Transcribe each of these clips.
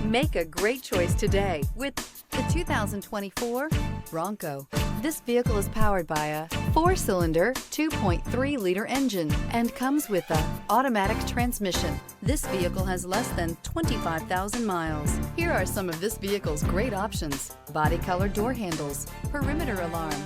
Make a great choice today with the 2024 Bronco. This vehicle is powered by a 4-cylinder, 2.3-liter engine and comes with an automatic transmission. This vehicle has less than 25,000 miles. Here are some of this vehicle's great options: body color door handles, perimeter alarm,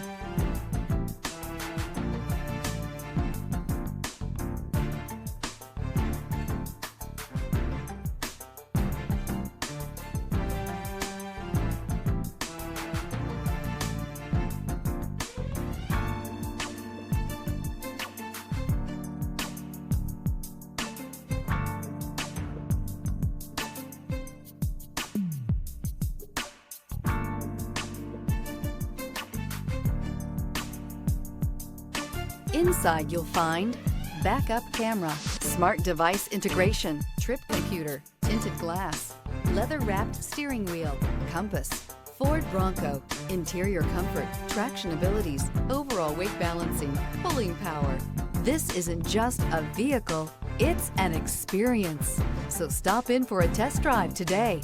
Inside you'll find backup camera, smart device integration, trip computer, tinted glass, leather-wrapped steering wheel, compass, Ford Bronco, interior comfort, traction abilities, overall weight balancing, pulling power. This isn't just a vehicle, it's an experience. So stop in for a test drive today.